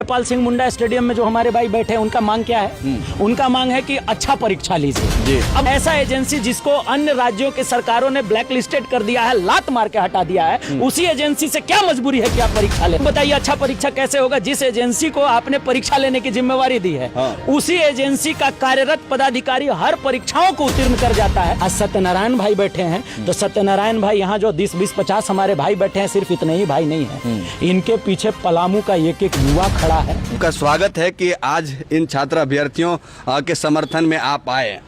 Jaipal Singh Munda stadium में जो हमारे भाई बैठे हैं उनका मांग क्या है? उनका मांग है कि अच्छा परीक्षा लीजिए। अब ऐसा एजेंसी जिसको अन्य राज्यों के सरकारों ने ब्लैक लिस्टेड कर दिया है, लात मार के हटा दिया है, उसी एजेंसी से क्या मजबूरी है कि आप परीक्षा ले? बताइए अच्छा परीक्षा कैसे होगा? जिस एजेंसी को आपने परीक्षा लेने की जिम्मेवारी दी है, उसी एजेंसी का कार्यरत पदाधिकारी हर परीक्षाओं को उत्तीर्ण कर जाता है। आज सत्यनारायण भाई बैठे हैं, तो सत्यनारायण भाई यहाँ जो 10-20-50 हमारे भाई बैठे हैं, सिर्फ इतने ही भाई नहीं है, इनके पीछे पलामू का एक युवा खड़ा है। उनका स्वागत है कि आज इन छात्र अभ्यर्थियों के समर्थन में आप आए।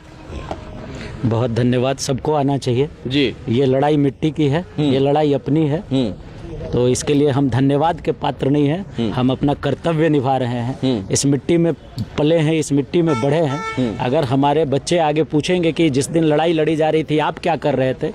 बहुत धन्यवाद, सबको आना चाहिए जी। ये लड़ाई मिट्टी की है, ये लड़ाई अपनी है, तो इसके लिए हम धन्यवाद के पात्र नहीं हैं, हम अपना कर्तव्य निभा रहे हैं। इस मिट्टी में पले हैं, इस मिट्टी में बढ़े हैं। अगर हमारे बच्चे आगे पूछेंगे कि जिस दिन लड़ाई लड़ी जा रही थी आप क्या कर रहे थे,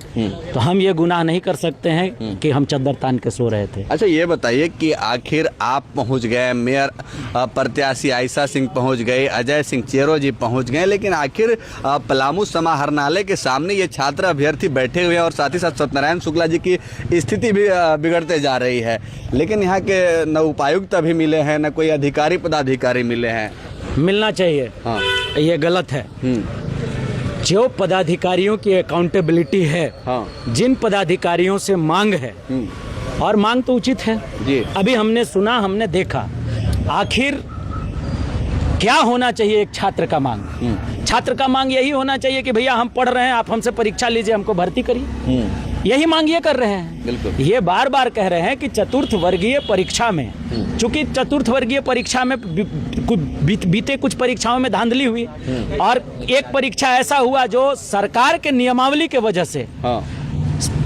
तो हम ये गुनाह नहीं कर सकते हैं कि हम चद्दर तान के सो रहे थे। अच्छा ये बताइए कि आखिर आप पहुंच गए, मेयर प्रत्याशी आयशा सिंह पहुंच गए, अजय सिंह चेरो जी पहुंच गए, लेकिन आखिर पलामू समाहरणालय के सामने ये छात्र अभ्यर्थी बैठे हुए हैं और साथ ही साथ सत्यनारायण शुक्ला जी की स्थिति भी बिगड़ते जा रही है। लेकिन यहाँ के न उपायुक्त अभी मिले हैं, न कोई अधिकारी पदाधिकारी मिले हैं। मिलना चाहिए। हाँ। ये गलत है। जो पदाधिकारियों की अकाउंटेबिलिटी है, जिन पदाधिकारियों से मांग है, और मांग तो उचित है जी। अभी हमने सुना, हमने देखा, आखिर क्या होना चाहिए एक छात्र का मांग? छात्र का मांग यही होना चाहिए कि भैया हम पढ़ रहे हैं, आप हमसे परीक्षा लीजिए, हमको भर्ती करिए। यही मांग ये कर रहे हैं। बिल्कुल। ये बार बार कह रहे हैं कि चतुर्थ वर्गीय परीक्षा में, चूंकि चतुर्थ वर्गीय परीक्षा में बीते कुछ परीक्षाओं में धांधली हुई, और एक परीक्षा ऐसा हुआ जो सरकार के नियमावली के वजह से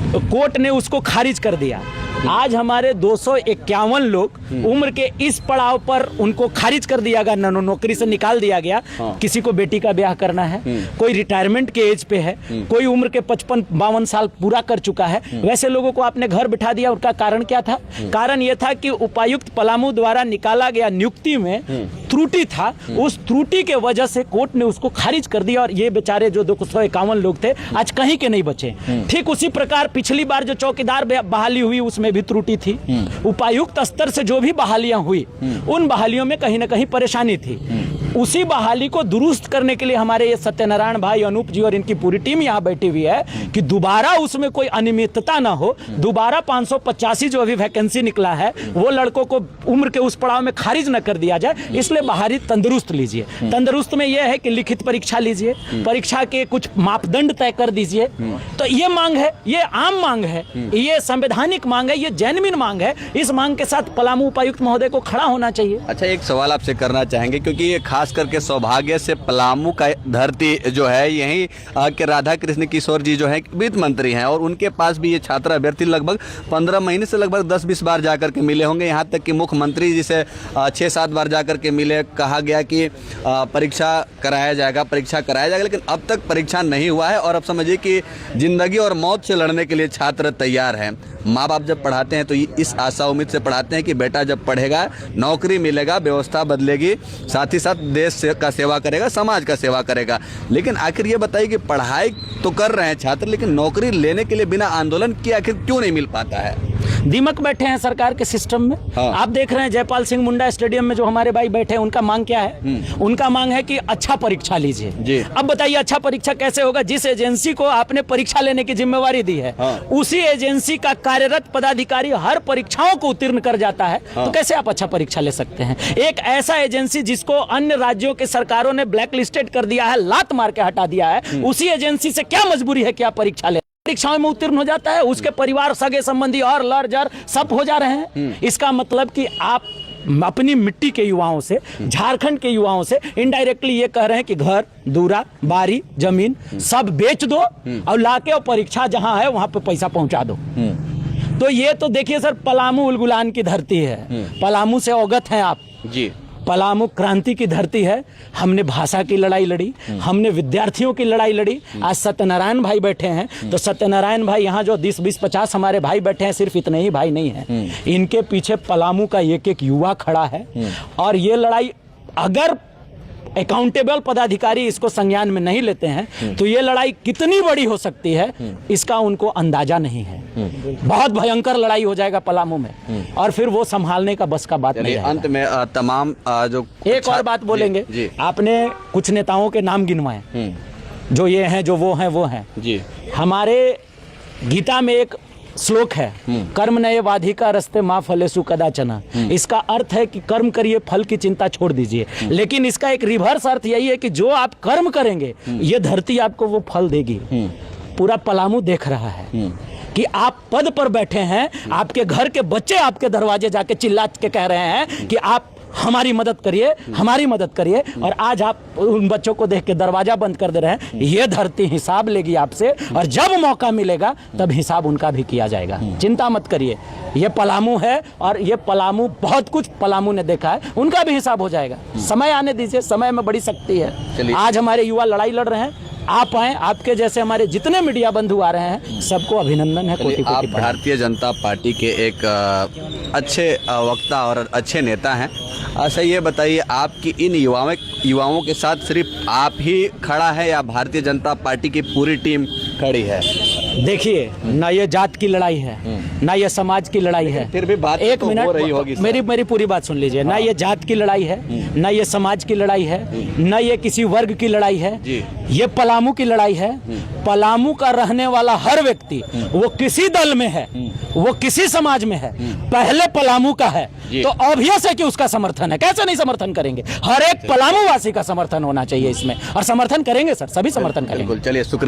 कोर्ट ने उसको खारिज कर दिया। आज हमारे 251 लोग उम्र के इस पड़ाव पर उनको खारिज कर दिया गया, नौकरी से निकाल दिया गया। किसी को बेटी का ब्याह करना है, कोई रिटायरमेंट के एज पे है, कोई उम्र के 55-52 साल पूरा कर चुका है, वैसे लोगों को आपने घर बिठा दिया। उनका कारण क्या था? कारण यह था कि उपायुक्त पलामू द्वारा निकाला गया नियुक्ति में त्रुटि था। उस त्रुटि के वजह से कोर्ट ने उसको खारिज कर दिया, और ये बेचारे जो 251 लोग थे आज कहीं के नहीं बचे। ठीक उसी प्रकार पिछली बार जो चौकीदार बहाली हुई उसमें भी त्रुटि थी। उपायुक्त स्तर से जो भी बहालियां हुई, उन बहालियों में कहीं ना कहीं परेशानी थी। उसी बहाली को दुरुस्त करने के लिए हमारे ये सत्यनारायण भाई, अनूप जी और इनकी पूरी टीम यहाँ बैठी हुई है कि दोबारा उसमें कोई अनियमितता ना हो, दोबारा 585 जो अभी वैकेंसी निकला है वो लड़कों को उम्र के उस पड़ाव में खारिज न कर दिया जाए। इसलिए बहाली तंदुरुस्त लीजिए। तंदुरुस्त में यह है कि लिखित परीक्षा लीजिए, परीक्षा के कुछ मापदंड तय कर दीजिए। तो ये मांग है, ये आम मांग है, ये संवैधानिक मांग है, ये जेन्युइन मांग है। इस मांग के साथ पलामू उपायुक्त महोदय को खड़ा होना चाहिए। अच्छा एक सवाल आपसे करना चाहेंगे, क्योंकि ये खास करके सौभाग्य से पलामू का धरती जो है, यही के राधा कृष्ण किशोर जी जो है वित्त मंत्री हैं, और उनके पास भी ये छात्र अभ्यर्थी लगभग 15 महीने से लगभग 10-20 बार जाकर के मिले होंगे। यहाँ तक कि मुख्यमंत्री जी से 6-7 बार जाकर के मिले, कहा गया कि परीक्षा कराया जाएगा, परीक्षा कराया जाएगा, लेकिन अब तक परीक्षा नहीं हुआ है। और अब समझिए कि जिंदगी और मौत से लड़ने के लिए छात्र तैयार हैं। माँ बाप जब पढ़ाते हैं तो इस आशा उम्मीद से पढ़ाते हैं कि बेटा जब पढ़ेगा नौकरी मिलेगा, व्यवस्था बदलेगी, साथ ही साथ देश का सेवा करेगा, समाज का सेवा करेगा। लेकिन आखिर ये बताइए कि पढ़ाई तो कर रहे हैं छात्र, लेकिन नौकरी लेने के लिए बिना आंदोलन किए आखिर क्यों नहीं मिल पाता है? दीमक बैठे हैं सरकार के सिस्टम में। आप देख रहे हैं जयपाल सिंह मुंडा स्टेडियम में जो हमारे भाई बैठे हैं, उनका मांग क्या है? उनका मांग है कि अच्छा परीक्षा लीजिए। अब बताइए अच्छा परीक्षा कैसे होगा? जिस एजेंसी को आपने परीक्षा लेने की जिम्मेवारी दी है, उसी एजेंसी का कार्यरत पदाधिकारी हर परीक्षाओं को उत्तीर्ण कर जाता है, तो कैसे आप अच्छा परीक्षा ले सकते हैं? एक ऐसा एजेंसी जिसको अन्य राज्यों के सरकारों ने ब्लैक लिस्टेड कर दिया है, लात मार के हटा दिया है, उसी एजेंसी से क्या मजबूरी है कि आप परीक्षा ले? परीक्षाओं में उत्तीर्ण हो जाता है, उसके परिवार, सगे संबंधी और लड़ जर सब हो जा रहे हैं। इसका मतलब कि आप अपनी मिट्टी के युवाओं से, झारखंड के युवाओं से इनडायरेक्टली ये कह रहे हैं कि घर, दूरा, बारी, जमीन सब बेच दो और लाके और परीक्षा जहां है वहां पे पैसा पहुंचा दो। तो ये तो देखिए सर, पलामू उलगुलान की धरती है, पलामू से अवगत हैं आप जी। पलामू क्रांति की धरती है। हमने भाषा की लड़ाई लड़ी, हमने विद्यार्थियों की लड़ाई लड़ी। आज सत्यनारायण भाई बैठे हैं, तो सत्यनारायण भाई यहाँ जो 10-20-50 हमारे भाई बैठे हैं, सिर्फ इतने ही भाई नहीं हैं, इनके पीछे पलामू का एक युवा खड़ा है। और ये लड़ाई अगर अकाउंटेबल पदाधिकारी इसको संज्ञान में नहीं लेते हैं तो ये लड़ाई कितनी बड़ी हो सकती है इसका उनको अंदाजा नहीं है। बहुत भयंकर लड़ाई हो जाएगा पलामू में और फिर वो संभालने का बस का बात नहीं है। अंत में तमाम जो एक और बात बोलेंगे, जी। आपने कुछ नेताओं के नाम गिनवाए, जो ये हैं, जो वो हैं जी। हमारे गीता में एक श्लोक है, कर्म नये वाधिका रस्ते माँ फलेसु कदाचना। इसका अर्थ है कि कर्म करिए, फल की चिंता छोड़ दीजिए। लेकिन इसका एक रिवर्स अर्थ यही है कि जो आप कर्म करेंगे ये धरती आपको वो फल देगी। पूरा पलामू देख रहा है कि आप पद पर बैठे हैं, आपके घर के बच्चे आपके दरवाजे जाके चिल्ला के कह रहे हैं कि आप हमारी मदद करिए, हमारी मदद करिए, और आज आप उन बच्चों को देख के दरवाजा बंद कर दे रहे हैं। ये धरती हिसाब लेगी आपसे और जब मौका मिलेगा तब हिसाब उनका भी किया जाएगा। चिंता मत करिए, ये पलामू है और ये पलामू बहुत कुछ पलामू ने देखा है, उनका भी हिसाब हो जाएगा। समय आने दीजिए, समय में बड़ी शक्ति है। आज हमारे युवा लड़ाई लड़ रहे हैं, आप आए, आपके जैसे हमारे जितने मीडिया बंधु आ रहे हैं सबको अभिनंदन है। कोटि आप कोटि भारतीय जनता पार्टी के एक अच्छे वक्ता और अच्छे नेता हैं। अच्छा ये बताइए, आपकी इन युवाओं के साथ सिर्फ आप ही खड़ा है या भारतीय जनता पार्टी की पूरी टीम खड़ी है? देखिए, ना ये जात की लड़ाई है, ना ये समाज की लड़ाई है। फिर भी बात एक तो मिनट हो रही होगी। मेरी पूरी बात सुन लीजिए। ना ये जात की लड़ाई है, ना ये समाज की लड़ाई है, ना ये किसी वर्ग की लड़ाई है, ये पलामू की लड़ाई है। पलामू का रहने वाला हर व्यक्ति, वो किसी दल में है, वो किसी समाज में है, पहले पलामू का है तो ऑब्वियस है कि उसका समर्थन है। कैसे नहीं समर्थन करेंगे? हर एक पलामू वासी का समर्थन होना चाहिए इसमें, और समर्थन करेंगे सर, सभी समर्थन करेंगे। चलिए, शुक्रिया।